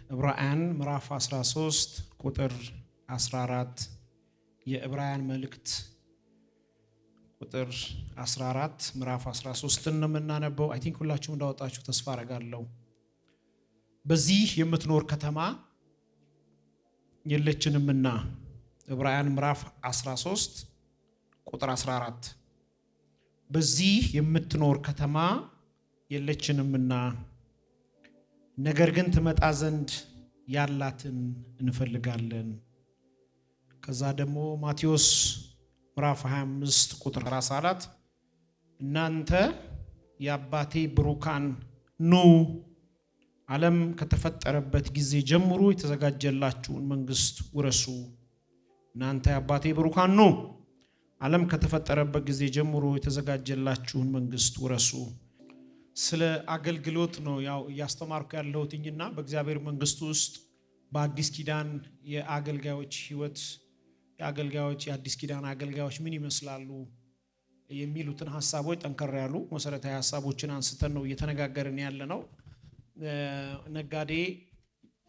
ዕብራውያን ምዕራፍ 13 ቁጥር 14 የዕብራውያን መልእክት ቁጥር 14 ምዕራፍ 13 ነው የምናነበው። አይ ቲንክ ሁላችሁም እንዳወጣችሁ ተስፋ አደርጋለሁ። በዚህ የምትኖር ከተማ የለችንምና ዕብራውያን ምዕራፍ 13 ቁጥር 14 በዚህ የምትኖር ከተማ የለችንምና ነገር ግን ትመጣ ዘንድ ያላትን እንፈልጋለን። ከዛ ደግሞ ማቴዎስ ምዕራፍ 25 ቁጥር 14 እናንተ የአባቴ ብሩካን ኑ ዓለም ከተፈጠረበት ጊዜ ጀምሮ የተዘጋጀላችሁን መንግስት ውረሱ። እናንተ የአባቴ ብሩካን ኑ ዓለም ከተፈጠረበት ጊዜ ጀምሮ የተዘጋጀላችሁን መንግስት ውረሱ። ስለ አገልግሎት ነው ያው እያስተማርኩ ያለሁትኝና በእግዚአብሔር መንግስት ውስጥ በአዲስ ኪዳን የአገልጋዮች ህይወት የአገልጋዮች የአዲስ ኪዳን አገልጋዮች ምን ይመስላሉ የሚሉትን ሐሳቦች ጠንከር ያሉ መሰረታዊ ሐሳቦችን አንስተን ነው እየተነጋገርን ያለነው። ነጋዴ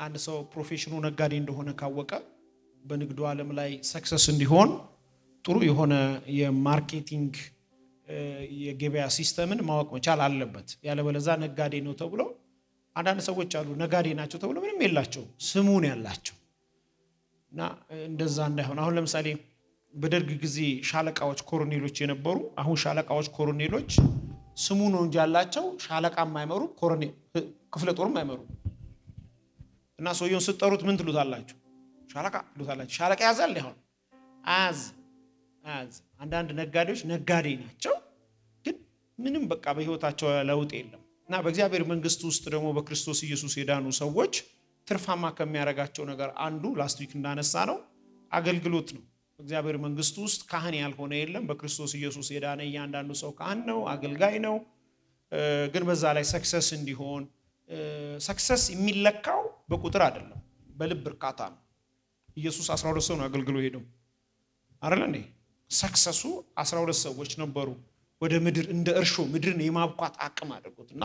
አንድ ሰው ፕሮፌሽኑ ነጋዴ እንደሆነ ካወቀ በንግዱ ዓለም ላይ ሰክሰስ እንዲሆን ጥሩ የሆነ የማርኬቲንግ የገበያ ሲስተምን ማወቅ መቻል አለበት። ያለበለዚያ ነጋዴ ነው ተብሎ አንዳንድ ሰዎች አሉ ነጋዴ ናቸው ተብሎ ምንም የላቸው ስሙን ያላቸው እና እንደዛ እንዳይሆን። አሁን ለምሳሌ በደርግ ጊዜ ሻለቃዎች ኮሎኔሎች የነበሩ አሁን ሻለቃዎች ኮሎኔሎች ስሙ ነው እንጂ ያላቸው ሻለቃ የማይመሩ ኮሎኔል ክፍለ ጦርም አይመሩ እና ሰውየውን ስትጠሩት ምን ትሉታላችሁ? ሻለቃ ትሉታላችሁ። ሻለቃ ያዛል ይሆን አዝ አንዳንድ ነጋዴዎች ነጋዴ ናቸው ግን ምንም በቃ በህይወታቸው ለውጥ የለም። እና በእግዚአብሔር መንግስት ውስጥ ደግሞ በክርስቶስ ኢየሱስ የዳኑ ሰዎች ትርፋማ ከሚያረጋቸው ነገር አንዱ ላስት ዊክ እንዳነሳ ነው አገልግሎት ነው። በእግዚአብሔር መንግስት ውስጥ ካህን ያልሆነ የለም። በክርስቶስ ኢየሱስ የዳነ እያንዳንዱ ሰው ካህን ነው፣ አገልጋይ ነው። ግን በዛ ላይ ሰክሰስ እንዲሆን ሰክሰስ የሚለካው በቁጥር አይደለም፣ በልብ እርካታ ነው። ኢየሱስ 12 ሰው ነው አገልግሎ ሄደው አይደል እንዴ? ሰክሰሱ 12 ሰዎች ነበሩ። ወደ ምድር እንደ እርሾ ምድርን የማብቋት አቅም አድርጎትና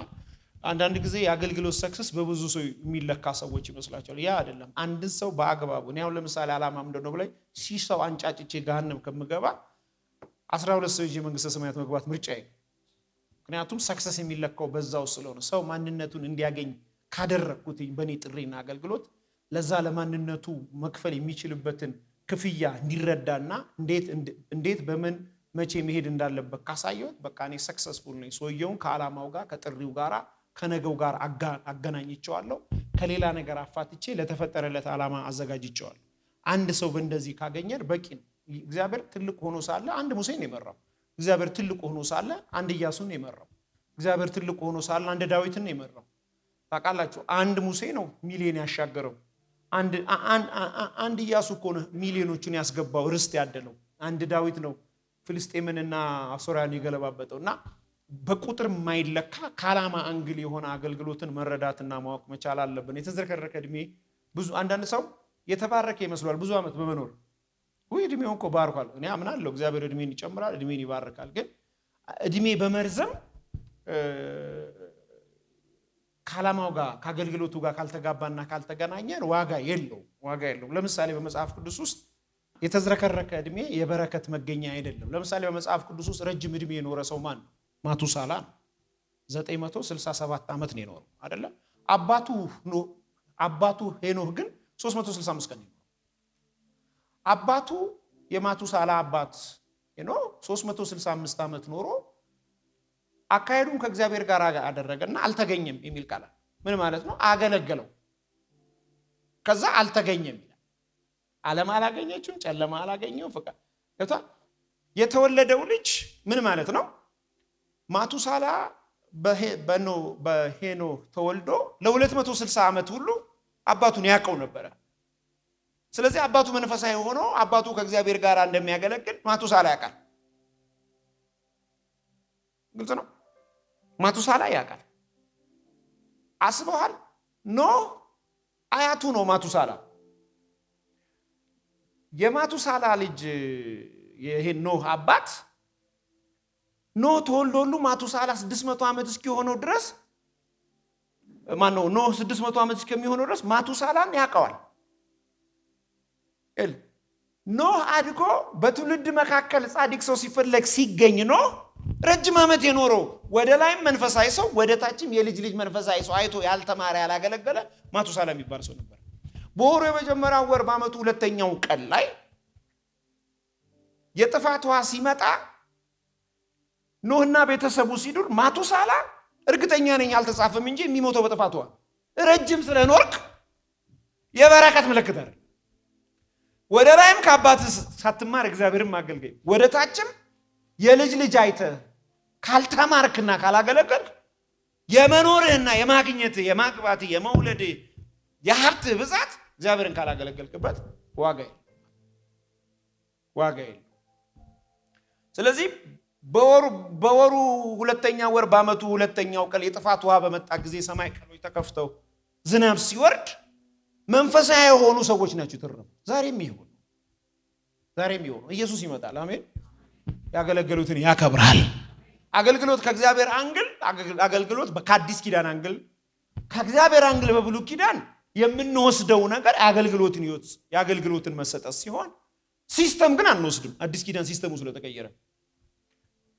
አንዳንድ ጊዜ የአገልግሎት ሰክሰስ በብዙ ሰው የሚለካ ሰዎች ይመስላቸዋል። ያ አይደለም። አንድ ሰው በአግባቡ ነው። ያው ለምሳሌ ዓላማ ምንድነው ብላይ ሰው አንጫጭቼ ገሃነም ከምገባ 12 ሰው ይዤ መንግስተ ሰማያት መግባት ምርጫዬ። ምክንያቱም ሰክሰስ የሚለካው በዛው ስለሆነ ሰው ማንነቱን እንዲያገኝ ካደረኩት በኔ ጥሪና አገልግሎት ለዛ ለማንነቱ መክፈል የሚችልበትን ክፍያ እንዲረዳና እንዴት በምን መቼ መሄድ እንዳለበት ካሳየሁት በቃ እኔ ሰክሰስፉል ነኝ። ሰውየውን ከዓላማው ጋር ከጥሪው ጋር ከነገው ጋር አገናኝቼዋለሁ። ከሌላ ነገር አፋትቼ ለተፈጠረለት ዓላማ አዘጋጅቼዋለሁ። አንድ ሰው በእንደዚህ ካገኘን በቂ ነው። እግዚአብሔር ትልቅ ሆኖ ሳለ አንድ ሙሴን የመራው፣ እግዚአብሔር ትልቅ ሆኖ ሳለ አንድ ኢያሱን የመራው፣ እግዚአብሔር ትልቅ ሆኖ ሳለ አንድ ዳዊትን የመራው። ታውቃላችሁ አንድ ሙሴ ነው ሚሊዮን ያሻገረው። አንድ ኢያሱ እኮ ነው ሚሊዮኖችን ያስገባው ርስት ያደለው። አንድ ዳዊት ነው ፍልስጤምንና አሶራን የገለባበጠውና በቁጥር የማይለካ ከዓላማ አንግል የሆነ አገልግሎትን መረዳትና ማወቅ መቻል አለብን። የተዘረከረከ እድሜ ብዙ አንዳንድ ሰው የተባረከ ይመስላል ብዙ ዓመት በመኖር ወይ እድሜውን እኮ ባርኳል። እኔ አምናለሁ እግዚአብሔር እድሜን ይጨምራል፣ እድሜን ይባርካል። ግን እድሜ በመርዘም ከዓላማው ጋር ከአገልግሎቱ ጋር ካልተጋባና ካልተገናኘን ዋጋ የለውም። ለምሳሌ በመጽሐፍ ቅዱስ ውስጥ የተዝረከረከ እድሜ የበረከት መገኛ አይደለም። ለምሳሌ በመጽሐፍ ቅዱስ ውስጥ ረጅም እድሜ የኖረ ሰው ማን ነው? ማቱሳላ ነው። 967 ዓመት ነው የኖረው አይደለ? አባቱ ሄኖህ ግን 365 ቀን ነው። አባቱ የማቱሳላ አባት ሄኖህ 365 ዓመት ኖሮ አካሄዱን ከእግዚአብሔር ጋር አደረገና አልተገኘም የሚል ቃል ምን ማለት ነው? አገለገለው ከዛ አልተገኘም ይላል። ዓለም አላገኘችው፣ ጨለማ አላገኘው። ፍቃድ የተወለደው ልጅ ምን ማለት ነው? ማቱሳላ በሄኖህ ተወልዶ ለ260 ዓመት ሁሉ አባቱን ያውቀው ነበረ። ስለዚህ አባቱ መንፈሳዊ ሆኖ አባቱ ከእግዚአብሔር ጋር እንደሚያገለግል ማቱሳላ ያውቃል። ግልጽ ነው። ማቱሳላ ያውቃል። አስበዋል። ኖህ አያቱ ነው ማቱሳላ። የማቱሳላ ልጅ ይሄ ኖህ አባት ኖህ ተወልዶ ሁሉ ማቱሳላ 600 ዓመት እስኪሆነው ድረስ ማን ነው ኖህ 600 ዓመት እስከሚሆነው ድረስ ማቱሳላን ያውቀዋል። ኖህ አድጎ በትውልድ መካከል ጻድቅ ሰው ሲፈለግ ሲገኝ ኖህ ረጅም ዓመት የኖረው ወደ ላይም መንፈሳዊ ሰው ወደ ታችም የልጅ ልጅ መንፈሳዊ ሰው አይቶ ያልተማረ ያላገለገለ ማቱሳላ የሚባል ሰው ነበር። በወሩ የመጀመሪያው ወር በአመቱ ሁለተኛው ቀን ላይ የጥፋት ውሃ ሲመጣ ኖህና ቤተሰቡ ሲዱር ማቱሳላ እርግጠኛ ነኝ አልተጻፈም እንጂ የሚሞተው በጥፋት ውሃ ረጅም ስለኖርክ የበረከት ምልክት አይደል። ወደ ላይም ከአባት ሳትማር እግዚአብሔርን ማገልገል ወደ ታችም የልጅ ልጅ አይተ ካልተማርክና ካላገለገልክ የመኖርህና የማግኘትህ የማግባትህ የመውለድህ የሀብት ብዛት እግዚአብሔርን ካላገለገልክበት ዋጋ የለም። ስለዚህ በወሩ ሁለተኛ ወር በአመቱ ሁለተኛው ቀን የጥፋት ውሃ በመጣ ጊዜ ሰማይ ቀኖች ተከፍተው ዝናብ ሲወርድ መንፈሳዊ የሆኑ ሰዎች ናቸው የተረፉት። ዛሬም ይሁን ኢየሱስ ይመጣል። አሜን። ያገለገሉትን ያከብራል። አገልግሎት ከእግዚአብሔር አንግል አገልግሎት ከአዲስ ኪዳን አንግል ከእግዚአብሔር አንግል በብሉይ ኪዳን የምንወስደው ነገር የአገልግሎትን ህይወት የአገልግሎትን መሰጠት ሲሆን ሲስተም ግን አንወስድም። አዲስ ኪዳን ሲስተሙ ስለተቀየረ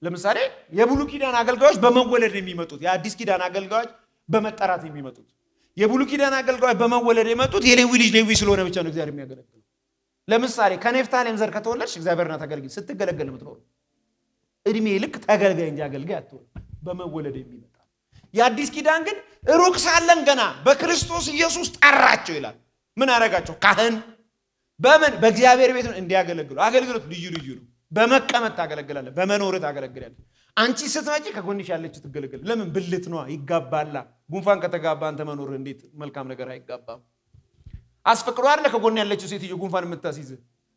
ለምሳሌ የብሉይ ኪዳን አገልጋዮች በመወለድ የሚመጡት የአዲስ ኪዳን አገልጋዮች በመጠራት የሚመጡት የብሉይ ኪዳን አገልጋዮች በመወለድ የመጡት የሌዊ ልጅ ሌዊ ስለሆነ ብቻ ነው እግዚአብሔር የሚያገለግለው። ለምሳሌ ከኔፍታሌም ዘር ከተወለድሽ እግዚአብሔርና ተገልጋይ ስትገለገል የምትኖር እድሜ ልክ ተገልጋይ እንጂ አገልጋይ አትሆን። በመወለድ የሚመጣ የአዲስ ኪዳን ግን ሩቅ ሳለን ገና በክርስቶስ ኢየሱስ ጠራቸው ይላል። ምን አረጋቸው? ካህን በምን በእግዚአብሔር ቤት እንዲያገለግሉ። አገልግሎት ልዩ ልዩ ነው። በመቀመጥ ታገለግላለህ፣ በመኖር ታገለግላለህ። አንቺ ስትመጪ ከጎንሽ ያለች ትገለግል። ለምን? ብልት ነው፣ ይጋባላ። ጉንፋን ከተጋባ አንተ መኖር እንዴት መልካም ነገር አይጋባም? አስፈቅዶ አይደለ ከጎን ያለችው ሴትዮ ጉንፋን የምታስይዝ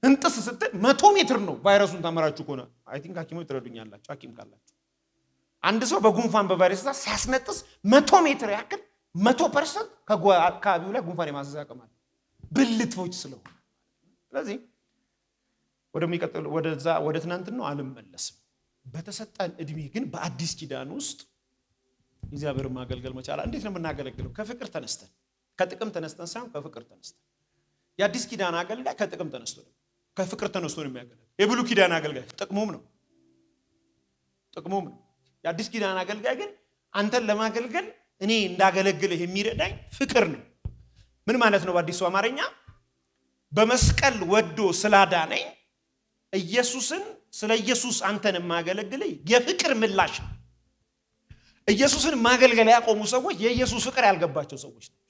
እንጥስ ስትል 100 ሜትር ነው። ቫይረሱን ተመራችሁ ከሆነ አይ ቲንክ ሐኪሞች ትረዱኛላችሁ። ሐኪም ካላችሁ አንድ ሰው በጉንፋን በቫይረስ ሲያስነጥስ 100 ሜትር ያክል 100% ከአካባቢው ላይ ጉንፋን የማስያዝ አቅም አለ፣ ብልቶች ስለሆነ። ስለዚህ ወደሚቀጥለው ወደ ትናንት ነው አልመለስም። በተሰጠን እድሜ ግን በአዲስ ኪዳን ውስጥ እግዚአብሔርን ማገልገል መቻል። እንዴት ነው የምናገለግለው? ከፍቅር ተነስተን ከጥቅም ተነስተን ሳይሆን ከፍቅር ተነስተን። የአዲስ ኪዳን አገልጋይ ከጥቅም ተነስቶ ነው ከፍቅር ተነስቶ ነው የሚያገለግለው። የብሉይ ኪዳን አገልጋይ ጥቅሙም ነው። የአዲስ ኪዳን አገልጋይ ግን አንተን ለማገልገል እኔ እንዳገለግልህ የሚረዳኝ ፍቅር ነው። ምን ማለት ነው? በአዲሱ አማርኛ በመስቀል ወዶ ስላዳነኝ ስለ ኢየሱስ አንተን ማገለግልህ የፍቅር ምላሽ ነው። ኢየሱስን ማገልገል ያቆሙ ሰዎች የኢየሱስ ፍቅር ያልገባቸው ሰዎች ናቸው።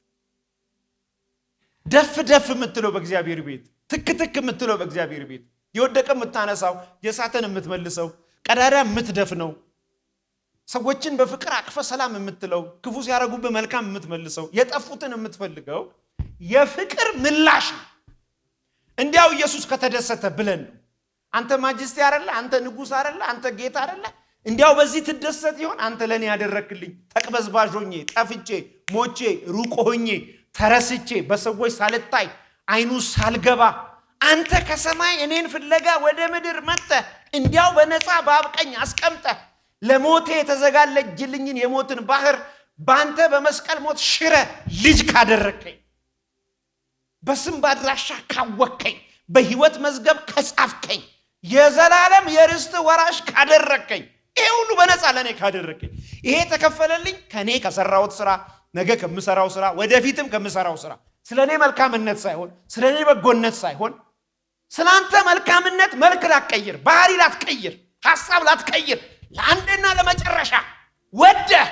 ደፍ የምትለው በእግዚአብሔር ቤት፣ ትክ የምትለው በእግዚአብሔር ቤት፣ የወደቀ የምታነሳው፣ የሳተን የምትመልሰው፣ ቀዳዳ የምትደፍነው፣ ሰዎችን በፍቅር አቅፈ ሰላም የምትለው፣ ክፉ ሲያረጉብህ መልካም የምትመልሰው፣ የጠፉትን የምትፈልገው የፍቅር ምላሽ ነው። እንዲያው ኢየሱስ ከተደሰተ ብለን ነው። አንተ ማጅስቲ አይደለ? አንተ ንጉስ አይደለ? አንተ ጌታ አይደለ? እንዲያው በዚህ ትደሰት ይሆን? አንተ ለኔ ያደረክልኝ ተቅበዝባዥ ሆኜ ጠፍቼ ሞቼ ሩቅ ሆኜ ተረስቼ በሰዎች ሳልታይ አይኑ ሳልገባ አንተ ከሰማይ እኔን ፍለጋ ወደ ምድር መጥተህ እንዲያው በነፃ በአብቀኝ አስቀምጠህ ለሞቴ የተዘጋጀልኝን የሞትን ባህር በአንተ በመስቀል ሞት ሽረ ልጅ ካደረከኝ፣ በስም ባድራሻ ካወከኝ፣ በህይወት መዝገብ ከጻፍከኝ፣ የዘላለም የርስት ወራሽ ካደረከኝ፣ ይሄ ሁሉ በነፃ ለኔ ካደረከኝ፣ ይሄ ተከፈለልኝ ከኔ ከሰራሁት ስራ፣ ነገ ከምሰራው ስራ፣ ወደፊትም ከምሰራው ስራ፣ ስለኔ መልካምነት ሳይሆን ስለኔ በጎነት ሳይሆን ስላንተ መልካምነት መልክ ላትቀይር፣ ባህሪ ላትቀይር፣ ሐሳብ ላትቀይር፣ ለአንድና ለመጨረሻ ወደህ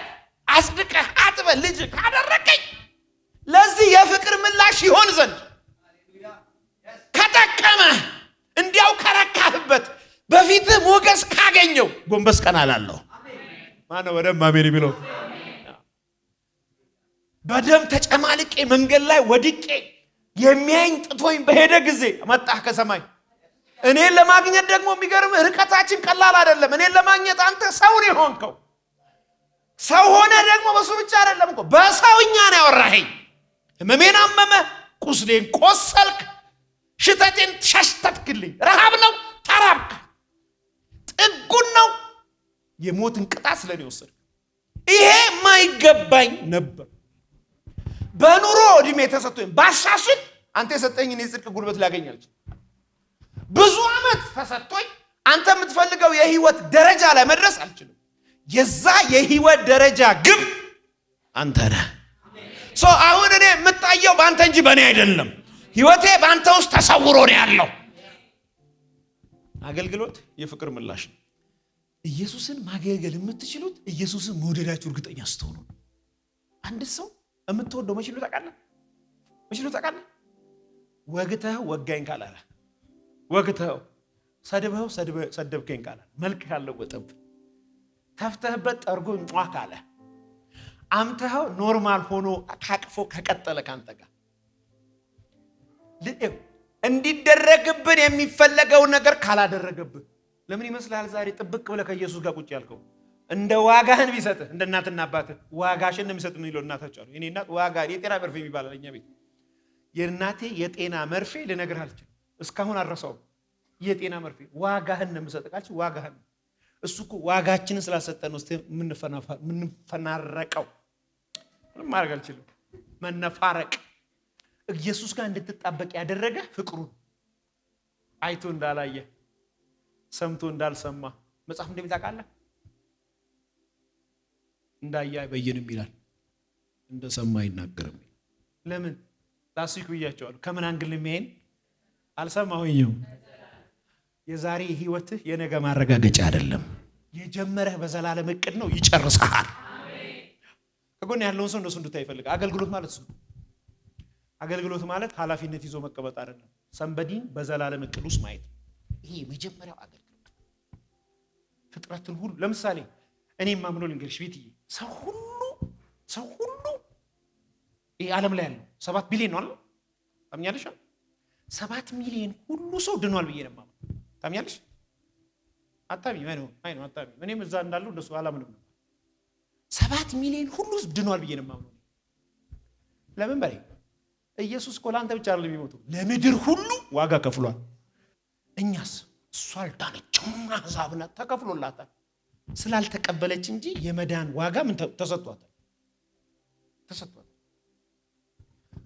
አጽድቀህ አጥበህ ልጅ ካደረከኝ ለዚህ የፍቅር ምላሽ ይሆን ዘንድ ከጠቀመህ እንዲያው ከረካህበት በፊትህ ሞገስ ካገኘው ጎንበስ ቀና እላለሁ። ማነው ወደም አሜን የሚለው? በደም ተጨማልቄ መንገድ ላይ ወድቄ የሚያኝ ጥቶኝ በሄደ ጊዜ መጣህ ከሰማይ። እኔን ለማግኘት ደግሞ የሚገርም ርቀታችን ቀላል አይደለም። እኔን ለማግኘት አንተ ሰው ነው የሆንከው። ሰው ሆነ ደግሞ በሱ ብቻ አይደለም እኮ በሰውኛ ነው ያወራኸኝ። ህመሜን አመመ፣ ቁስሌን ቆሰልክ፣ ሽተቴን ሸሽተትክልኝ። ረሃብ ነው ተራብክ፣ ጥጉን ነው የሞትን ቅጣት ስለኔ ወሰድክ። ይሄ የማይገባኝ ነበር። በኑሮ እድሜ ተሰጥቶኝ ባሻሽል አንተ የሰጠኝን የጽድቅ ጉልበት ላገኝ አልችልም። ብዙ ዓመት ተሰጥቶኝ አንተ የምትፈልገው የህይወት ደረጃ ላይ መድረስ አልችልም። የዛ የህይወት ደረጃ ግብ አንተ ነህ። አሁን እኔ የምታየው በአንተ እንጂ በእኔ አይደለም። ህይወቴ በአንተ ውስጥ ተሰውሮ ነው ያለው። አገልግሎት የፍቅር ምላሽ ነው። ኢየሱስን ማገልገል የምትችሉት ኢየሱስን መውደዳችሁ እርግጠኛ ስትሆኑ። አንድ ሰው የምትወደው መችሉ ታውቃለህ? ወግተኸው ወጋኝ ካላለ፣ ወግተኸው ሰድበኸው ሰደብከኝ ካላለ፣ መልክ ካለው ወጠብ ተፍተህበት ጠርጎ እንኳ ካለ፣ አምተኸው ኖርማል ሆኖ ታቅፎ ከቀጠለ ካንተ ጋር እንዲደረግብን የሚፈለገው ነገር ካላደረገብህ ለምን ይመስላል ዛሬ ጥብቅ ብለህ ከኢየሱስ ጋር ቁጭ ያልከው? እንደ ዋጋህን ቢሰጥህ እንደ እናትና አባትህ ዋጋሽን ነው የሚሰጥ ነው ይለው እናታቸው አሉ። እኔ እናት ዋጋ የጤና መርፌ የሚባል አለኛ ቤት የእናቴ የጤና መርፌ ልነግርህ አልችልም። እስካሁን አልረሳውም። የጤና መርፌ ዋጋህን ነው የምሰጥ ካልሽ ዋጋህን እሱ እኮ ዋጋችንን ስላሰጠን ነው የምንፈናረቀው። ምንም ማድረግ አልችልም። መነፋረቅ ኢየሱስ ጋር እንድትጣበቅ ያደረገ ፍቅሩን አይቶ እንዳላየ ሰምቶ እንዳልሰማ መጽሐፍ እንደሚታውቃለህ እንዳያ አይበይንም ይላል፣ እንደሰማ አይናገርም። ለምን ላስይኩ ብያቸዋለሁ። ከምን አንግል የሚያይን አልሰማሁኝም። የዛሬ ህይወትህ የነገ ማረጋገጫ አይደለም። የጀመረህ በዘላለም እቅድ ነው፣ ይጨርሳል። ከጎን ያለውን ሰው እንደሱ እንድታይ ይፈልጋል። አገልግሎት ማለት እሱ። አገልግሎት ማለት ኃላፊነት ይዞ መቀመጥ አይደለም። ሰንበዲን በዘላለም እቅድ ውስጥ ማየት። ይሄ የመጀመሪያው አገልግሎት። ፍጥረትን ሁሉ ለምሳሌ እኔ ማምነው ልንገርሽ ቤትዬ፣ ሰው ሁሉ ይሄ ዓለም ላይ ያለው 7 ቢሊዮን ነው አይደል? ታምኛለሽ? 7 ሚሊዮን ሁሉ ሰው ድኗል ብዬ ነው የማምነው። ታምኛለሽ? አታምኚም? አይ ነው አታምኚም። እኔም እዛ እንዳለው እንደሱ አላምንም ነበር። 7 ሚሊዮን ሁሉ ድኗል ብዬ ነው የማምነው። ለምን በላይ ኢየሱስ እኮ ለአንተ ብቻ አይደለም የሚሞተው፣ ለምድር ሁሉ ዋጋ ከፍሏል። እኛስ እሷ አልዳነችም፣ አሕዛብ ናት፣ ተከፍሎላታል። ስላልተቀበለች እንጂ የመዳን ዋጋ ምን ተሰጥቷታል?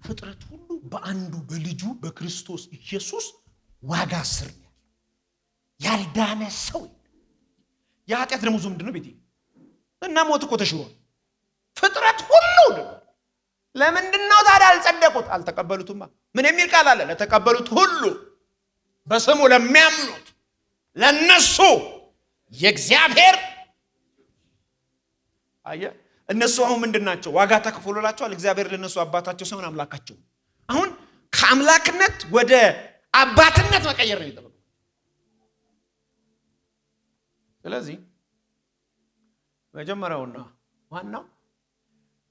ፍጥረት ሁሉ በአንዱ በልጁ በክርስቶስ ኢየሱስ ዋጋ ስር ነው ያልዳነ ሰው። የኃጢአት ደመወዙ ምንድነው? ቤቴ እና ሞት እኮ ተሽሯል። ፍጥረት ሁሉ ለምንድነው ታዲያ አልጸደቁት? አልተቀበሉትማ። ምን የሚል ቃል አለ? ለተቀበሉት ሁሉ በስሙ ለሚያምኑት ለነሱ የእግዚአብሔር አየህ። እነሱ አሁን ምንድናቸው? ዋጋ ተከፍሎላቸዋል። እግዚአብሔር ለነሱ አባታቸው ሳይሆን አምላካቸው። አሁን ከአምላክነት ወደ አባትነት መቀየር ነው የሚጠበቀው። ስለዚህ መጀመሪያውና ዋናው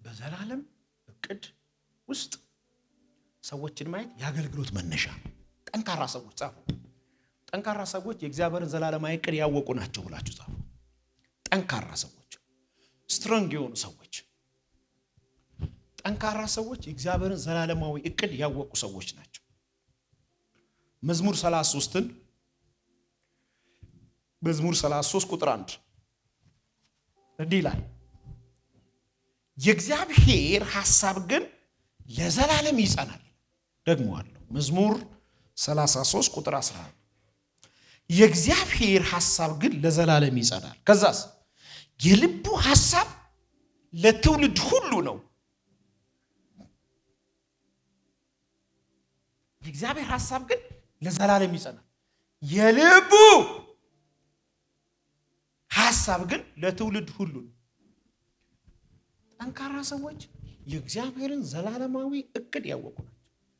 በዘላለም እቅድ ውስጥ ሰዎችን ማየት የአገልግሎት መነሻ። ጠንካራ ሰዎች ጻፉ። ጠንካራ ሰዎች የእግዚአብሔርን ዘላለማዊ እቅድ ያወቁ ናቸው ብላችሁ ጻፉ። ጠንካራ ሰዎች፣ ስትሮንግ የሆኑ ሰዎች፣ ጠንካራ ሰዎች የእግዚአብሔርን ዘላለማዊ እቅድ ያወቁ ሰዎች ናቸው። መዝሙር 33 ቁጥር 1 እንዲህ ይላል፣ የእግዚአብሔር ሐሳብ ግን ለዘላለም ይጸናል። ደግሞአለሁ። መዝሙር 33 ቁጥር 11 የእግዚአብሔር ሐሳብ ግን ለዘላለም ይጸናል። ከዛስ የልቡ ሐሳብ ለትውልድ ሁሉ ነው። የእግዚአብሔር ሐሳብ ግን ለዘላለም ይጸናል። የልቡ ሐሳብ ግን ለትውልድ ሁሉ ነው። ጠንካራ ሰዎች የእግዚአብሔርን ዘላለማዊ እቅድ ያወቁ ናቸው።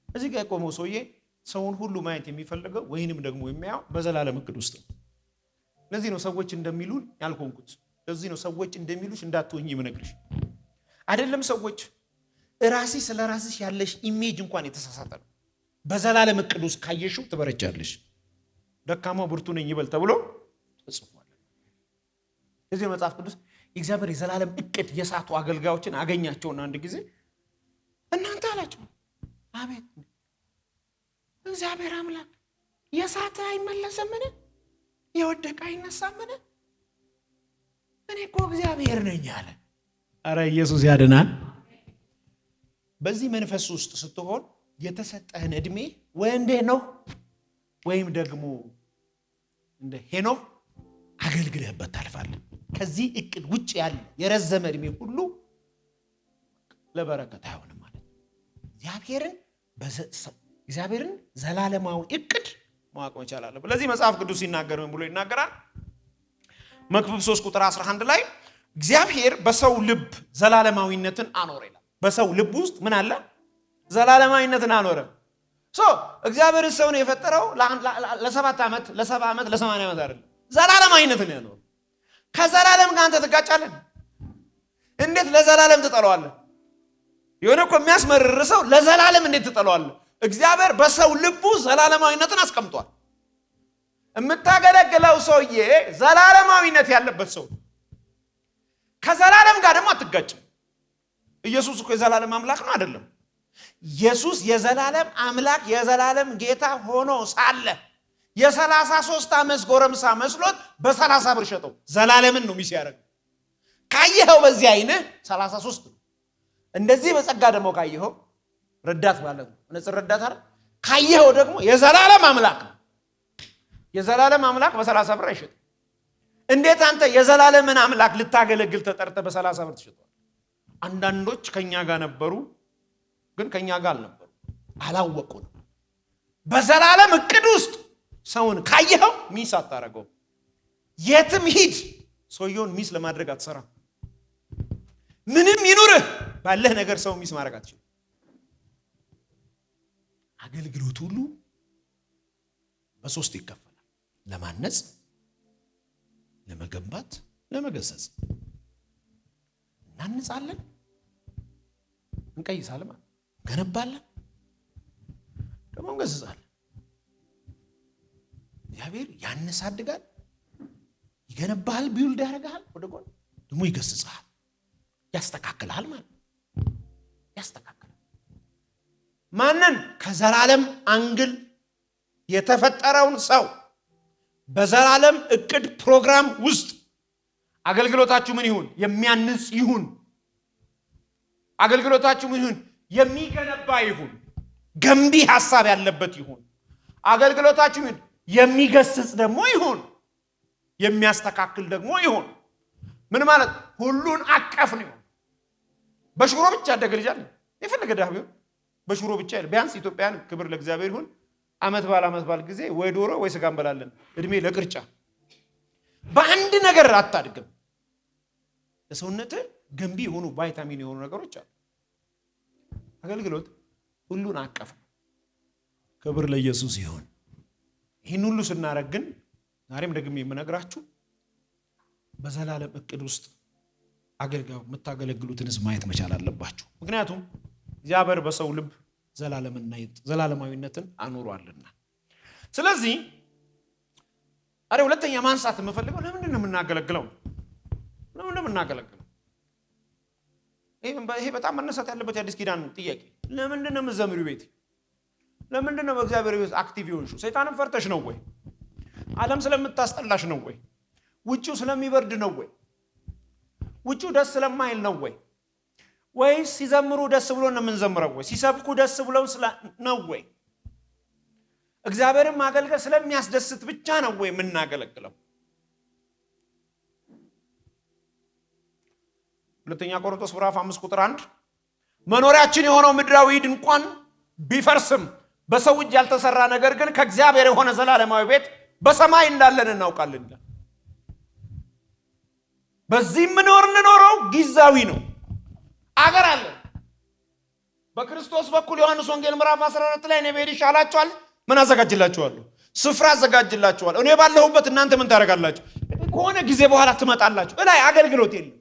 እዚህ ጋር የቆመው ሰውዬ ሰውን ሁሉ ማየት የሚፈልገው ወይንም ደግሞ የሚያየው በዘላለም እቅድ ውስጥ ነው። ለዚህ ነው ሰዎች እንደሚሉን ያልሆንኩት። ለዚህ ነው ሰዎች እንደሚሉሽ እንዳትሆኚ የምነግርሽ። አይደለም ሰዎች ራስሽ ስለ ራስሽ ያለሽ ኢሜጅ እንኳን የተሳሳተ ነው። በዘላለም እቅድ ውስጥ ካየሽው ትበረጃለሽ። ደካማው ብርቱ ነኝ ይበል ተብሎ ተጽፏል። ለዚህ መጽሐፍ ቅዱስ የእግዚአብሔር የዘላለም እቅድ የሳቱ አገልጋዮችን አገኛቸውና አንድ ጊዜ እናንተ አላቸው፣ አቤት እግዚአብሔር አምላክ የሳተ አይመለስምን? የወደቀ አይነሳምን? እኔ እኮ እግዚአብሔር ነኝ አለ። አረ ኢየሱስ ያድናል። በዚህ መንፈስ ውስጥ ስትሆን የተሰጠህን እድሜ ወይ እንደ ነው ወይም ደግሞ እንደ ሄኖክ አገልግለህበት ታልፋለህ። ከዚህ እቅድ ውጭ ያለ የረዘመ እድሜ ሁሉ ለበረከት አይሆንም ማለት ነው። እግዚአብሔርን ዘላለማዊ እቅድ ማወቅ መቻል አለብን። ለዚህ መጽሐፍ ቅዱስ ሲናገር ምን ብሎ ይናገራል? መክብብ 3 ቁጥር 11 ላይ እግዚአብሔር በሰው ልብ ዘላለማዊነትን አኖረ ይላል። በሰው ልብ ውስጥ ምን አለ? ዘላለማዊነትን አኖረ። እግዚአብሔር ሰውን የፈጠረው ለ7 ዓመት ለ70 ዓመት ለ80 ዓመት አይደለም፣ ዘላለማዊነትን ያኖረ። ከዘላለም ጋር አንተ ትጋጫለህ። እንዴት ለዘላለም ትጠለዋለህ? የሆነ እኮ የሚያስመርር ሰው ለዘላለም እንዴት ትጠለዋለህ? እግዚአብሔር በሰው ልቡ ዘላለማዊነትን አስቀምጧል። የምታገለግለው ሰውዬ ዘላለማዊነት ያለበት ሰው፣ ከዘላለም ጋር ደግሞ አትጋጭም። ኢየሱስ እኮ የዘላለም አምላክ ነው አይደለም? ኢየሱስ የዘላለም አምላክ የዘላለም ጌታ ሆኖ ሳለ የ33 ዓመት ጎረምሳ መስሎት በ30 ብር ሸጠው። ዘላለምን ነው ሚስ ያደርገው። ካየኸው በዚህ አይነት 33 ነው። እንደዚህ በጸጋ ደግሞ ካየኸው ረዳት ማለት ነው። ነጽ ረዳት አይደል? ካየኸው ደግሞ የዘላለም አምላክ ነው። የዘላለም አምላክ በ30 ብር አይሸጥም። እንዴት አንተ የዘላለምን አምላክ ልታገለግል ተጠርተ በ30 ብር ትሸጣለህ? አንዳንዶች ከኛ ጋር ነበሩ፣ ግን ከኛ ጋር አልነበሩ፣ አላወቁንም። በዘላለም እቅድ ውስጥ ሰውን ካየኸው ሚስ አታረገው። የትም ሂድ ሰውየውን ሚስ ለማድረግ አትሰራ። ምንም ይኑርህ ባለህ ነገር ሰው ሚስ ማድረግ አትችልም። አገልግሎት ሁሉ በ3 ይከፈላል። ለማነጽ፣ ለመገንባት፣ ለመገሰጽ። እናንጻለን፣ እንቀይሳለን፣ ገነባለን፣ ደግሞ እንገስጻለን። እግዚአብሔር ያነሳድጋል፣ ይገነባል፣ ቢውልድ ያደርጋል፣ ወደ ጎን ደግሞ ይገስጻል፣ ያስተካክላል ማለት ያስተካክላል። ማንን? ከዘላለም አንግል የተፈጠረውን ሰው በዘላለም እቅድ ፕሮግራም ውስጥ አገልግሎታችሁ ምን ይሁን? የሚያንጽ ይሁን። አገልግሎታችሁ ምን ይሁን? የሚገነባ ይሁን። ገንቢ ሐሳብ ያለበት ይሁን። አገልግሎታችሁ ምን የሚገስጽ ደግሞ ይሁን። የሚያስተካክል ደግሞ ይሁን። ምን ማለት? ሁሉን አቀፍ ነው። በሽሮ ብቻ ያደገ ልጅ አለ የፈለገ ዳህ ቢሆን በሽሮ ብቻ አይደል። ቢያንስ ኢትዮጵያን ክብር ለእግዚአብሔር ይሁን፣ አመት ባል ጊዜ ወይ ዶሮ ወይ ስጋ እንበላለን። እድሜ ለቅርጫ። በአንድ ነገር አታድግም። ለሰውነት ገንቢ የሆኑ ቫይታሚን የሆኑ ነገሮች አሉ። አገልግሎት ሁሉን አቀፍ ነው። ክብር ለኢየሱስ ይሁን። ይህን ሁሉ ስናረግ ግን ዛሬም ደግሜ የምነግራችሁ በዘላለም እቅድ ውስጥ አገልጋዩ የምታገለግሉትን ህዝብ ማየት መቻል አለባችሁ። ምክንያቱም እግዚአብሔር በሰው ልብ ዘላለማዊነትን አኑሯልና። ስለዚህ ሁለተኛ ማንሳት የምፈልገው ለምንድን ነው የምናገለግለው? ለምንድን ነው የምናገለግለው? ይሄ በጣም መነሳት ያለበት የአዲስ ኪዳን ጥያቄ። ለምንድን ነው የምትዘምሪው ቤት? ለምንድን ነው በእግዚአብሔር ቤት አክቲቭ የሆንሽው? ሰይጣንን ፈርተሽ ነው ወይ? ዓለም ስለምታስጠላሽ ነው ወይ? ውጪው ስለሚበርድ ነው ወይ? ውጪው ደስ ስለማይል ነው ወይ? ወይስ ሲዘምሩ ደስ ብሎ ነው የምንዘምረው ወይ? ሲሰብኩ ደስ ብለው ነው ወይ? እግዚአብሔርን ማገልገል ስለሚያስደስት ብቻ ነው ወይ የምናገለግለው? ሁለተኛ ቆሮንቶስ ምዕራፍ 5 ቁጥር 1 መኖሪያችን የሆነው ምድራዊ ድንኳን ቢፈርስም በሰው እጅ ያልተሰራ ነገር ግን ከእግዚአብሔር የሆነ ዘላለማዊ ቤት በሰማይ እንዳለን እናውቃለን። በዚህ የምንኖረው ጊዜያዊ ነው። አገር አለ በክርስቶስ በኩል ዮሐንስ ወንጌል ምዕራፍ 14 ላይ እኔ ብሄድ ይሻላችኋል፣ ምን አዘጋጅላችኋለሁ? ስፍራ አዘጋጅላችኋለሁ። እኔ ባለሁበት እናንተ ምን ታደርጋላችሁ? ከሆነ ጊዜ በኋላ ትመጣላችሁ። እላይ አገልግሎት የለም፣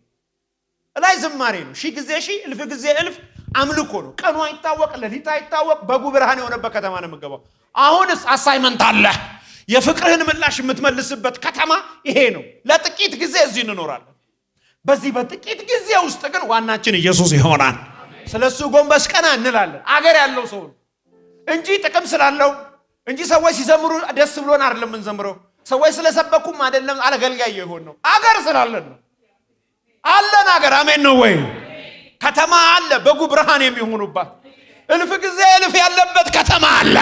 እላይ ዝማሬ ነው። ሺህ ጊዜ ሺህ፣ እልፍ ጊዜ እልፍ አምልኮ ነው። ቀኑ አይታወቅ፣ ሌሊት አይታወቅ፣ በጉ ብርሃን የሆነበት ከተማ ነው የምገባው። አሁንስ አሳይመንት አለ። የፍቅርህን ምላሽ የምትመልስበት ከተማ ይሄ ነው። ለጥቂት ጊዜ እዚህ እንኖራለን። በዚህ በጥቂት ጊዜ ውስጥ ግን ዋናችን ኢየሱስ ይሆናል። ስለሱ ጎንበስ ቀና እንላለን። አገር ያለው ሰው እንጂ ጥቅም ስላለው እንጂ ሰዎች ሲዘምሩ ደስ ብሎን አይደለም የምንዘምረው። ሰዎች ስለሰበኩም አይደለም አገልጋይ ይሆን ነው። አገር ስላለን ነው አለን። አገር አሜን ነው ወይ? ከተማ አለ በጉ ብርሃን የሚሆኑባት እልፍ ጊዜ እልፍ ያለበት ከተማ አለ።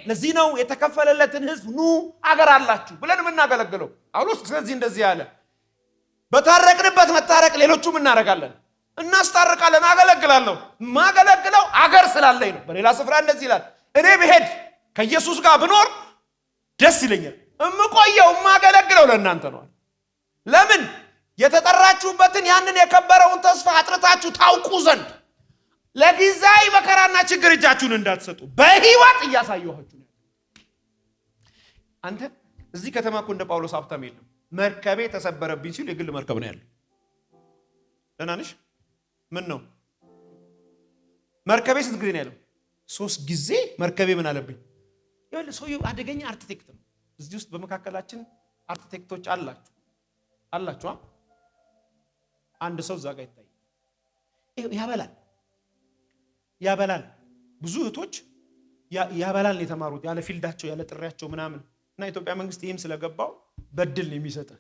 ለዚህ ነው የተከፈለለትን ህዝብ ኑ አገር አላችሁ ብለን የምናገለግለው ጳውሎስ። ስለዚህ እንደዚህ ያለ በታረቅንበት መታረቅ ሌሎቹም እናረጋለን፣ እናስታርቃለን። አገለግላለሁ ማገለግለው አገር ስላለኝ ነው። በሌላ ስፍራ እንደዚህ ይላል፣ እኔ ብሄድ ከኢየሱስ ጋር ብኖር ደስ ይለኛል፣ እምቆየው ማገለግለው ለእናንተ ነው። ለምን? የተጠራችሁበትን ያንን የከበረውን ተስፋ አጥርታችሁ ታውቁ ዘንድ ለጊዜያዊ መከራና ችግር እጃችሁን እንዳትሰጡ በህይወት እያሳየኋችሁ ነው። አንተ እዚህ ከተማ እኮ እንደ ጳውሎስ ሀብታም የለም። መርከቤ ተሰበረብኝ ሲል የግል መርከብ ነው ያለው። ደህና ነሽ? ምን ነው መርከቤ ስንት ጊዜ ነው ያለው? 3 ጊዜ መርከቤ ምን አለብኝ። ይኸውልህ ሰውዬው አደገኛ አርክቴክት ነው። እዚህ ውስጥ በመካከላችን አርክቴክቶች አላችሁ። አንድ ሰው እዛ ጋር ይታያል። ያበላል። ብዙ እህቶች ያበላል ነው የተማሩት ያለ ፊልዳቸው ያለ ጥሪያቸው ምናምን። እና ኢትዮጵያ መንግስት ይሄም ስለገባው በድል ነው የሚሰጥ፣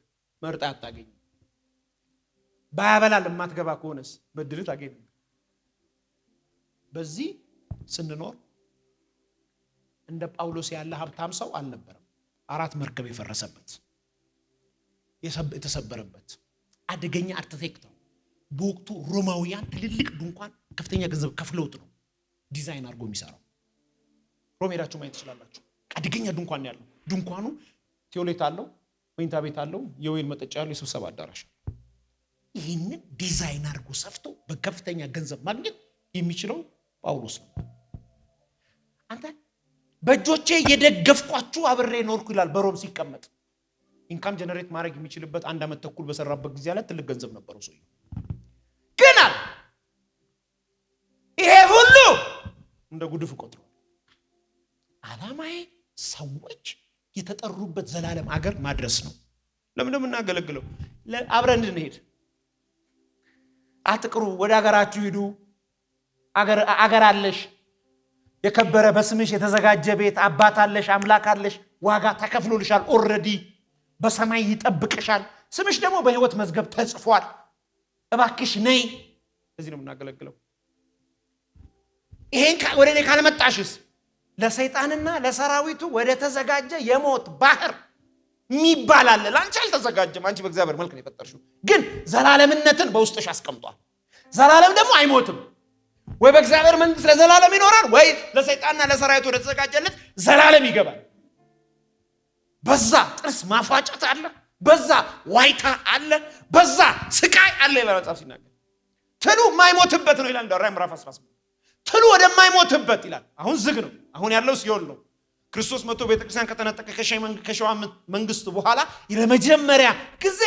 መርጣ አታገኝ። ባያበላል የማትገባ ከሆነስ በድል ታገኝ። በዚህ ስንኖር እንደ ጳውሎስ ያለ ሀብታም ሰው አልነበረም። 4 መርከብ የፈረሰበት የተሰበረበት አደገኛ አርክቴክት ነው። በወቅቱ ሮማውያን ትልልቅ ድንኳን ከፍተኛ ገንዘብ ከፍለውት ነው ዲዛይን አድርጎ የሚሰራው። ሮም ሄዳችሁ ማየት ትችላላችሁ። አደገኛ ድንኳን ያለው ድንኳኑ ቲዮሌት አለው፣ መኝታ ቤት አለው፣ የወይን መጠጫ ያለው፣ የስብሰባ አዳራሽ። ይህንን ዲዛይን አድርጎ ሰፍቶ በከፍተኛ ገንዘብ ማግኘት የሚችለው ጳውሎስ ነው። አንተ በእጆቼ የደገፍኳችሁ አብሬ ኖርኩ ይላል። በሮም ሲቀመጥ ኢንካም ጀነሬት ማድረግ የሚችልበት 1 ዓመት ተኩል በሰራበት ጊዜ ላይ ትልቅ ገንዘብ ነበረው ሰውዬው። ግን ይሄ ሁሉ እንደ ጉድፍ ቆጥሮ ዓላማዬ ሰዎች የተጠሩበት ዘላለም አገር ማድረስ ነው። ለምን እናገለግለው? አብረን እንድንሄድ። አትቅሩ፣ ወደ አገራችሁ ሂዱ። አገር አለሽ፣ የከበረ በስምሽ የተዘጋጀ ቤት፣ አባት አለሽ፣ አምላክ አለሽ፣ ዋጋ ተከፍሎልሻል። ኦልሬዲ በሰማይ ይጠብቅሻል። ስምሽ ደግሞ በህይወት መዝገብ ተጽፏል። እባክሽ ነይ። እዚህ ነው የምናገለግለው። ይሄን ወደ እኔ ካልመጣሽስ ለሰይጣንና ለሰራዊቱ ወደ ተዘጋጀ የሞት ባህር የሚባል አለ። ላንቺ አልተዘጋጀም። አንቺ በእግዚአብሔር መልክ ነው የፈጠርሽው፣ ግን ዘላለምነትን በውስጥሽ አስቀምጧል። ዘላለም ደግሞ አይሞትም። ወይ በእግዚአብሔር መንግስት ለዘላለም ይኖራል፣ ወይ ለሰይጣንና ለሰራዊቱ ወደ ተዘጋጀለት ዘላለም ይገባል። በዛ ጥርስ ማፋጨት አለ፣ በዛ ዋይታ አለ፣ በዛ ስቃይ አለ ይላል መጽሐፍ ሲናገር። ትሉ የማይሞትበት ነው ይላል ራዕይ ምዕራፍ 18። ትሉ ወደማይሞትበት ይላል። አሁን ዝግ ነው። አሁን ያለው ሲኦል ነው። ክርስቶስ መጥቶ ቤተክርስቲያን ከተነጠቀ ከሸዋ መንግስት በኋላ ለመጀመሪያ ጊዜ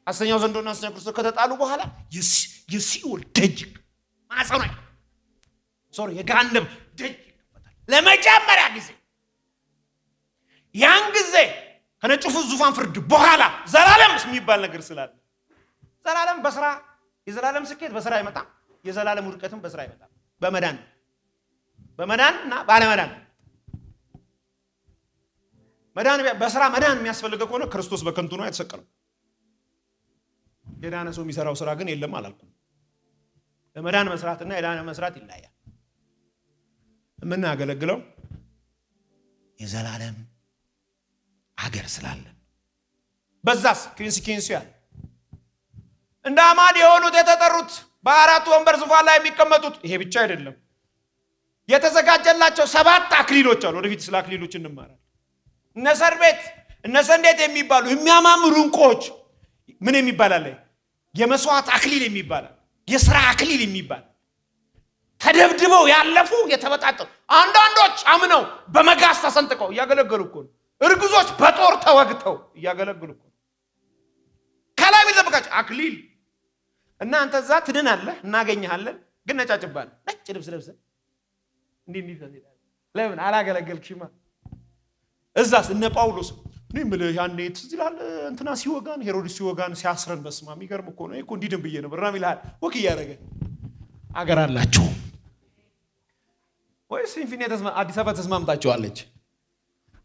ሐሰተኛው ዘንዶና ሐሰተኛው ክርስቶስ ከተጣሉ በኋላ የሲኦል ደጅ ማዕፀኗ የገሃነም ደጅ ይከፈታል ለመጀመሪያ ጊዜ። ያን ጊዜ ከነጩ ዙፋን ፍርድ በኋላ ዘላለም የሚባል ነገር ስላለ፣ ዘላለም በስራ የዘላለም ስኬት በስራ አይመጣም። የዘላለም ውድቀትም በስራ አይመጣም። በመዳንና ባለመዳን መዳን በስራ መዳን የሚያስፈልገው ከሆነ ክርስቶስ በከንቱ ነው የተሰቀለው። የዳነ ሰው የሚሰራው ስራ ግን የለም አላልኩም። ለመዳን መስራትና የዳነ መስራት ይለያያል። የምናገለግለው የዘላለም አገር ስላለ በዛስ ኮንሲኩዌንስ ያለ እንደ አማድ የሆኑት የተጠሩት በአራቱ ወንበር ዙፋን ላይ የሚቀመጡት ይሄ ብቻ አይደለም። የተዘጋጀላቸው 7 አክሊሎች አሉ። ወደፊት ስለ አክሊሎች እንማራለን። እነሰርቤት እነሰንዴት የሚባሉ የሚያማምሩ እንቁዎች ምን የሚባል አለ? የመስዋዕት አክሊል የሚባል፣ የሥራ አክሊል የሚባል ተደብድበው ያለፉ የተበጣጠሩ፣ አንዳንዶች አምነው በመጋዝ ተሰንጥቀው እያገለገሉ እኮ ነው። እርጉዞች በጦር ተወግተው እያገለገሉ እኮ ነው። ከላይ የሚጠብቃቸው አክሊል እና አንተ እዛ ትድናለህ፣ እናገኘሃለን። ግን ነጫጭባል ነጭ ልብስ ለብሰህ እንዲህ ተዘይዳለህ። ለምን አላገለገልክሽማ? እዛስ እነ ጳውሎስ እኔ የምልህ ያኔ ትዝ ይልሃል እንትና ሲወጋን፣ ሄሮድስ ሲወጋን ሲያስረን፣ በስመ አብ የሚገርም እኮ ነው እኮ እንዲድን ብዬ ነው ብራም ይልሃል። ወክ እያደረገ አገር አላችሁ ወይስ ኢንፊኒቲ አዲስ አበባ ተስማምታችኋለች?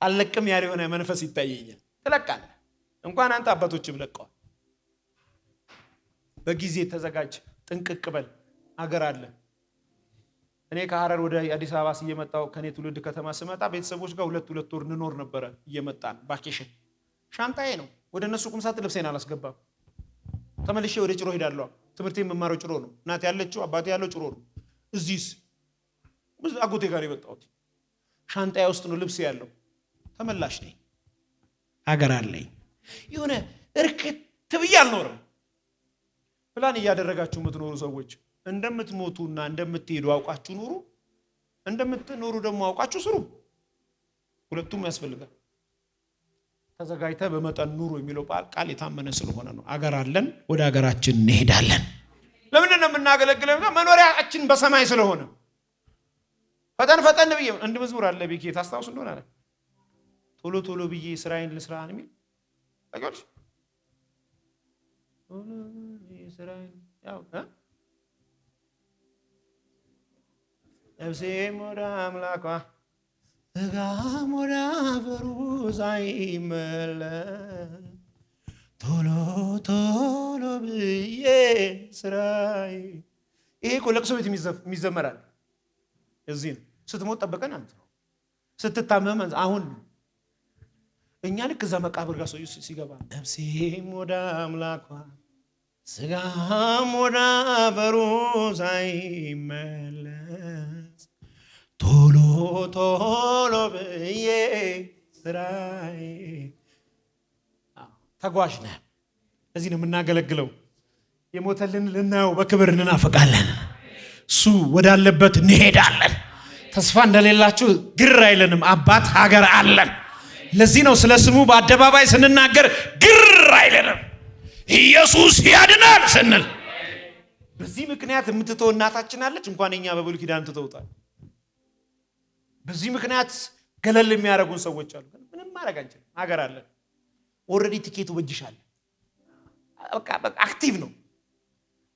አልለቅም ያለ የሆነ መንፈስ ይታየኛል። ትለቃለህ። እንኳን አንተ አባቶችም ለቀዋል። በጊዜ ተዘጋጅ፣ ጥንቅቅ በል። አገር አለ። እኔ ከሐረር ወደ አዲስ አበባ እየመጣሁ ከኔ ትውልድ ከተማ ስመጣ ቤተሰቦች ጋር ሁለት ወር እንኖር ነበረ። እየመጣን ቫኬሽን ሻንጣዬ ነው። ወደ እነሱ ቁም ሳጥን ልብሴን አላስገባም። ተመልሼ ወደ ጭሮ ሄዳለሁ። ትምህርቴን የምማረው ጭሮ ነው። እናቴ ያለችው አባቴ ያለው ጭሮ ነው። እዚህስ አጎቴ ጋር የመጣሁት ሻንጣዬ ውስጥ ነው ልብሴ ያለው። ተመላሽ ነኝ። አገር አለኝ። የሆነ እርክት ብዬ አልኖርም። ፕላን እያደረጋችሁ የምትኖሩ ሰዎች እንደምትሞቱና እንደምትሄዱ አውቃችሁ ኑሩ። እንደምትኖሩ ደግሞ አውቃችሁ ስሩ። ሁለቱም ያስፈልጋል። ተዘጋጅተ በመጠን ኑሩ የሚለው ቃል የታመነ ስለሆነ ነው። አገር አለን፣ ወደ አገራችን እንሄዳለን። ለምን ነው የምናገለግለው? መኖሪያችን በሰማይ ስለሆነ ፈጠን ፈጠን ብዬ እንደ መዝሙር አለ ቢኬ ታስታውሱ እንደሆነ አለ ቶሎ ቶሎ ብዬ ስራዬን ልስራ ነው የሚል አገር ቶሎ ስራዬን ያው ነፍሴም ወደ አምላኳ ስጋም ወደ አፈሩ ሳይመለስ ቶሎ ቶሎ ብዬ ስራዬ። ይሄ እኮ ለቅሶ ቤት የሚዘመራል። እዚህ ነው። ስትሞት ጠበቀን አንተ ነው። ስትታመም አሁን እኛ ልክ እዛ መቃብር ጋር ሰው ሲገባ ነፍሴም ወደ አምላኳ ስጋም ወደ አፈሩ ሳይመለስ ቶሎ ቶሎ ብዬ ስራዬ። ተጓዥ ነህ። እዚህ ነው የምናገለግለው። የሞተልን ልናየው በክብር እንናፈቃለን። እሱ ወዳለበት እንሄዳለን። ተስፋ እንደሌላችሁ ግር አይለንም። አባት ሀገር አለን። ለዚህ ነው ስለ ስሙ በአደባባይ ስንናገር ግር አይለንም። ኢየሱስ ያድናል ስንል በዚህ ምክንያት የምትተው እናታችን አለች። እንኳን እኛ በብሉይ ኪዳን ትተውታል። በዚህ ምክንያት ገለል የሚያደርጉን ሰዎች አሉ። ምንም ማድረግ አንችልም። ሀገር አለን። ኦልሬዲ ቲኬቱ በጅሻል። በቃ አክቲቭ ነው።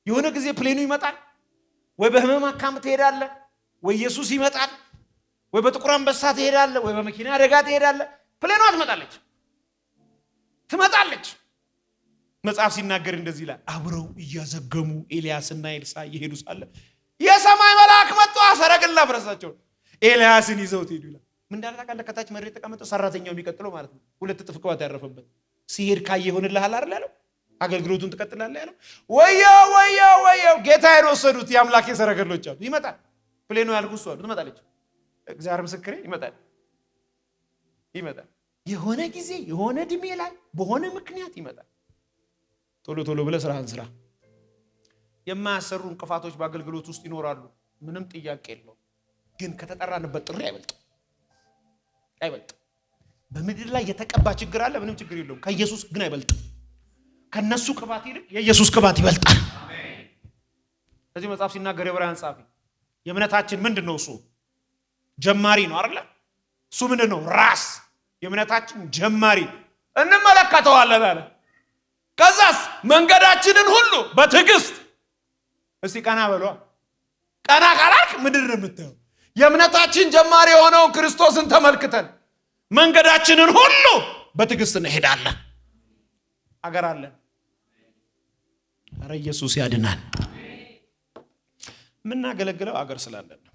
የሆነ ጊዜ ፕሌኑ ይመጣል። ወይ በህመም አካም ትሄዳለህ፣ ወይ ኢየሱስ ይመጣል፣ ወይ በጥቁር አንበሳ ትሄዳለህ፣ ወይ በመኪና አደጋ ትሄዳለህ። ፕሌኗ ትመጣለች። መጽሐፍ ሲናገር እንደዚህ ይላል። አብረው እያዘገሙ ኤልያስና ኤልሳ እየሄዱ ሳለ የሰማይ መልአክ መጥቶ ሰረገላ ፈረሳቸው ኤልያስን ይዘውት ሄዱ ይላል። ምን እንዳለ ታውቃለህ? ከታች መሬት ተቀመጠው ሰራተኛው የሚቀጥለው ማለት ነው። 2 እጥፍ ቅባት ያረፈበት ሲሄድ ካየ ይሆንልሃል አይደል ያለው። አገልግሎቱን ትቀጥላለህ ያለው። ወየው ጌታዬን ወሰዱት። የአምላኬ ሰረገሎች አሉ። ይመጣል። ፕሌኑ ያልኩት እሱ አሉ። ትመጣለች። እግዚአብሔር ምስክሬ ይመጣል። የሆነ ጊዜ የሆነ እድሜ ላይ በሆነ ምክንያት ይመጣል። ቶሎ ቶሎ ብለህ ስራህን ስራ። የማያሰሩ እንቅፋቶች በአገልግሎት ውስጥ ይኖራሉ። ምንም ጥያቄ የለውም። ግን ከተጠራንበት ጥሪ አይበልጥም። በምድር ላይ የተቀባ ችግር አለ። ምንም ችግር የለውም። ከኢየሱስ ግን አይበልጥም። ከነሱ ቅባት ይልቅ የኢየሱስ ቅባት ይበልጣል። ስለዚህ መጽሐፍ ሲናገር የዕብራውያን ጻፊ የእምነታችን ምንድነው? እሱ ጀማሪ ነው አይደል? እሱ ምንድነው? ራስ። የእምነታችን ጀማሪ እንመለከተዋለን አለ። ከዛስ መንገዳችንን ሁሉ በትዕግስት እስቲ ቀና በሏ። ቀና ካላልክ ምንድን ነው የምታየው? የእምነታችን ጀማሪ የሆነውን ክርስቶስን ተመልክተን መንገዳችንን ሁሉ በትዕግስት እንሄዳለን። አገር አለን። ኧረ ኢየሱስ ያድናል። የምናገለግለው አገር ስላለን ነው።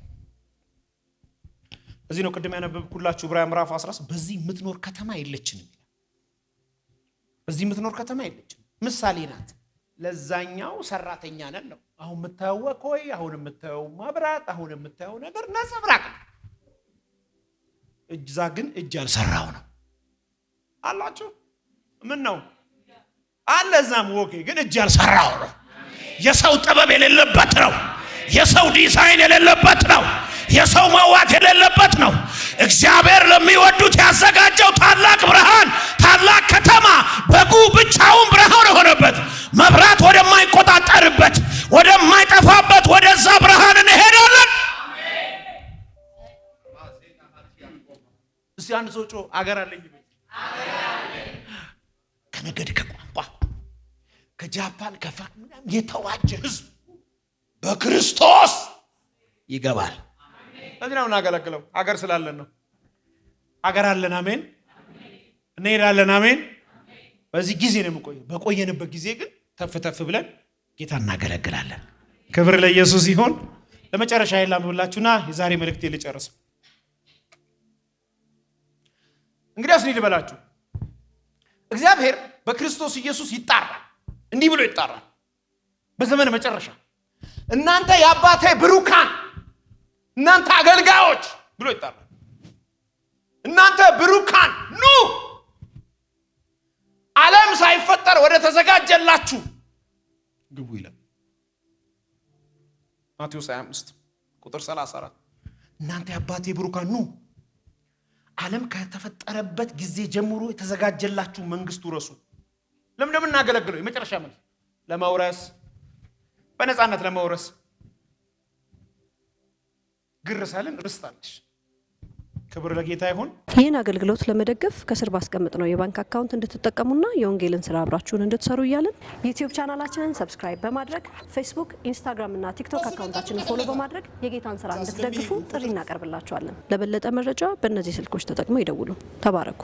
እዚህ ነው ቅድም ያነበብኩላችሁ ዕብራውያን ምዕራፍ 13 በዚህ የምትኖር ከተማ የለችንም። በዚህ የምትኖር ከተማ የለችንም። ምሳሌ ናት። ለዛኛው ሰራተኛ ነን ነው። አሁን የምታየው ወኮይ፣ አሁን የምታየው መብራት፣ አሁን የምታየው ነገር ነጸብራቅ ነው። እዛ ግን እጅ ያልሰራው ነው አላችሁ። ምን ነው አለ እዛም ወኬ ግን እጅ ያልሰራው ነው። የሰው ጥበብ የሌለበት ነው። የሰው ዲዛይን የሌለበት ነው። የሰው መዋት የሌለበት ነው። እግዚአብሔር ለሚወዱት ያዘጋጀው ታላቅ ብርሃን፣ ታላቅ ከተማ፣ በጉ ብቻውን ብርሃን የሆነበት መብራት ወደማይቆጣጠርበት ወደማይጠፋበት ወደዛ ብርሃን እንሄዳለን። እስቲ አንድ ሰው ጮህ አገር አለኝ። ከነገድ ከቋንቋ ከጃፓን ከፋምናም የተዋጀ ህዝብ በክርስቶስ ይገባል። ለዚህ ነው እናገለግለው። አገር ስላለን ነው። አገር አለን። አሜን። እንሄዳለን። አሜን። በዚህ ጊዜ ነው የምቆየው። በቆየንበት ጊዜ ግን ተፍ ተፍ ብለን ጌታ እናገለግላለን። ክብር ለኢየሱስ ይሁን። ለመጨረሻ ይላምብላችሁና የዛሬ መልእክቴ ልጨርስ። እንግዲያስ እንዲህ ልበላችሁ፣ እግዚአብሔር በክርስቶስ ኢየሱስ ይጣራል። እንዲህ ብሎ ይጣራል በዘመን መጨረሻ እናንተ የአባቴ ብሩካን፣ እናንተ አገልጋዮች ብሎ ይጣራል። እናንተ ብሩካን ኑ ዓለም ሳይፈጠር ወደ ተዘጋጀላችሁ ግቡ ይላል ማቴዎስ 25 ቁጥር 34። እናንተ የአባቴ ብሩካን ኑ ዓለም ከተፈጠረበት ጊዜ ጀምሮ የተዘጋጀላችሁ መንግስቱ ረሱ። ለምን እንደምናገለግለው የመጨረሻ መልስ ለመውረስ፣ በነፃነት ለመውረስ። ግርሳልን ርስታለሽ። ክብር ለጌታ ይሁን። ይህን አገልግሎት ለመደገፍ ከስር ባስቀምጥነው የባንክ አካውንት እንድትጠቀሙና የወንጌልን ስራ አብራችሁን እንድትሰሩ እያልን ዩቲዩብ ቻናላችንን ሰብስክራይብ በማድረግ ፌስቡክ፣ ኢንስታግራም እና ቲክቶክ አካውንታችንን ፎሎ በማድረግ የጌታን ስራ እንድትደግፉ ጥሪ እናቀርብላችኋለን። ለበለጠ መረጃ በእነዚህ ስልኮች ተጠቅመው ይደውሉ። ተባረኩ።